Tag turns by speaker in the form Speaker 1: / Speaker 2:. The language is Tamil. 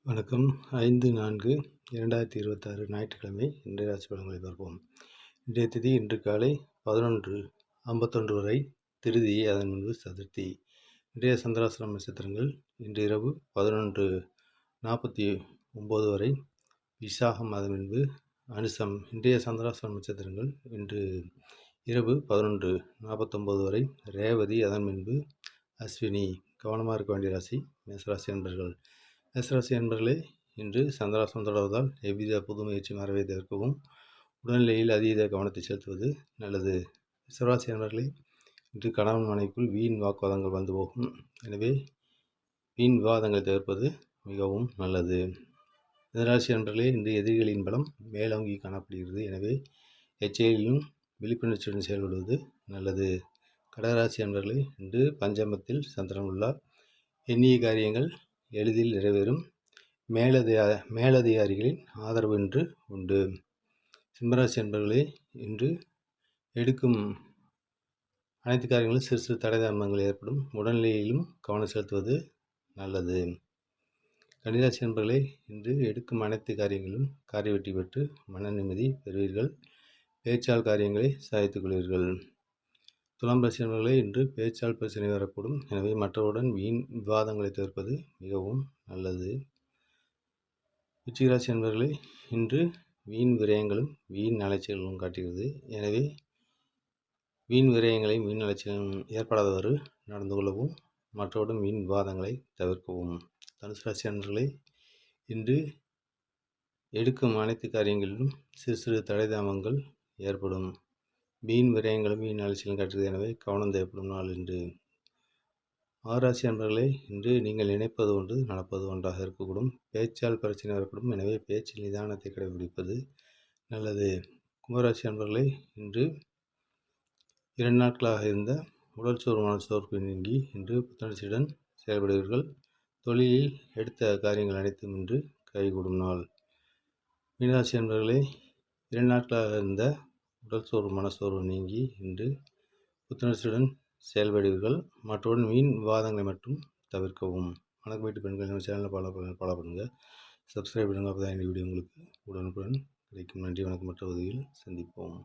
Speaker 1: வணக்கம். 5/4/2026 ஞாயிற்றுக்கிழமை இன்றைய ராசி பலன்களை பார்ப்போம். இன்றைய திதி இன்று காலை 11:51 வரை திருதி, அதன் முன்பு சதுர்த்தி. இன்றைய சந்திராசிரம நட்சத்திரங்கள் இன்று இரவு 11:49 வரை விசாகம், அதன் முன்பு அனுசம். இன்றைய சந்திராசிரம நட்சத்திரங்கள் இன்று இரவு 11:49 வரை ரேவதி, அதன் முன்பு அஸ்வினி. கவனமாக இருக்க வேண்டிய ராசி மேசராசி என்பர்கள். மேசராசி என்பர்களே, இன்று சந்திராசிரமம் தொடர்வதால் எவ்வித புது முயற்சி மறவை தவிர்க்கவும், உடல்நிலையில் அதீத கவனத்தை செலுத்துவது நல்லது. மேசராசி என்பர்களே, இன்று கணவன் மனைவிக்குள் வீண் வாக்குவாதங்கள் வந்து போகும். எனவே வீண் விவாதங்களை தவிர்ப்பது மிகவும் நல்லது. மிதராசி என்பர்களே, இன்று எதிரிகளின் பலம் மேலோங்கி காணப்படுகிறது. எனவே எச்செயலிலும் விழிப்புணர்ச்சியுடன் செயல்படுவது நல்லது. கடகராசி என்பர்களே, இன்று பஞ்சமத்தில் சந்திரன் உள்ளார். எண்ணிய காரியங்கள் எளிதில் நிறைவேறும். மேலதிகாரிகளின் ஆதரவு இன்று உண்டு. சிம்மராசி என்பர்களே, இன்று எடுக்கும் அனைத்து காரியங்களும் சிறு சிறு தடை தாமதங்கள் ஏற்படும். உடல்நிலையிலும் கவனம் செலுத்துவது நல்லது. கன்னிராசி என்பர்களே, இன்று எடுக்கும் அனைத்து காரியங்களும் காரிய வெற்றி பெற்று மன நிம்மதி பெறுவீர்கள். பேச்சால் காரியங்களை சாதித்துக் கொள்வீர்கள். துலாம் ராசி என்பர்களே, இன்று பேச்சால் பிரச்சனை வரக்கூடும். எனவே மற்றவருடன் வீண் விவாதங்களை தவிர்ப்பது மிகவும் நல்லது. விருச்சிக ராசி என்பர்களே, இன்று வீண் விரயங்களும் வீண் அலைச்சல்களும் காட்டுகிறது. எனவே வீண் விரயங்களையும் வீண் அலைச்சல்களும் ஏற்படாதவாறு நடந்து கொள்ளவும், மற்றவருடன் வீண் விவாதங்களை தவிர்க்கவும். தனுசு ராசி என்பர்களே, இன்று எடுக்கும் அனைத்து காரியங்களிலும் சிறு சிறு தடை தாமதங்கள் ஏற்படும். வீண் விரயங்களும் வீண் அலைச்சலும் காட்டுகிறது. எனவே கவனம் தேவைப்படும் நாள் இன்று. ஆராசி அன்பர்களே, இன்று நீங்கள் நினைப்பது ஒன்று நடப்பது ஒன்றாக இருக்கக்கூடும். பேச்சால் பிரச்சனை வரக்கூடும். எனவே பேச்சில் நிதானத்தை கடைபிடிப்பது நல்லது. கும்பராசி அன்பர்களே, இன்று 2 நாட்களாக இருந்த உடல் சோர்வு மனச்சோர்வு நீங்கி இன்று புத்துணர்ச்சியுடன் செயல்படுவீர்கள். தொழிலில் எடுத்த காரியங்கள் அனைத்தும் இன்று கைகூடும் நாள். மீனராசி அன்பர்களே, 2 நாட்களாக இருந்த உடல் சோர்வு மனச்சோர்வு நீங்கி இன்று புத்துணர்ச்சியுடன் செயல்படுவீர்கள். மற்றவுடன் வீண் விவாதங்களை மட்டும் தவிர்க்கவும். வணக்கம் வீட்டு பெண்கள், நம்ம சேனலை ஃபாலோ பண்ணுங்கள், சப்ஸ்கிரைப் பண்ணுங்கள். அப்போ தான் இந்த வீடியோ உங்களுக்கு உடனுக்குடன் கிடைக்கும். நன்றி, வணக்கம். மற்ற உதவியில் சந்திப்போம்.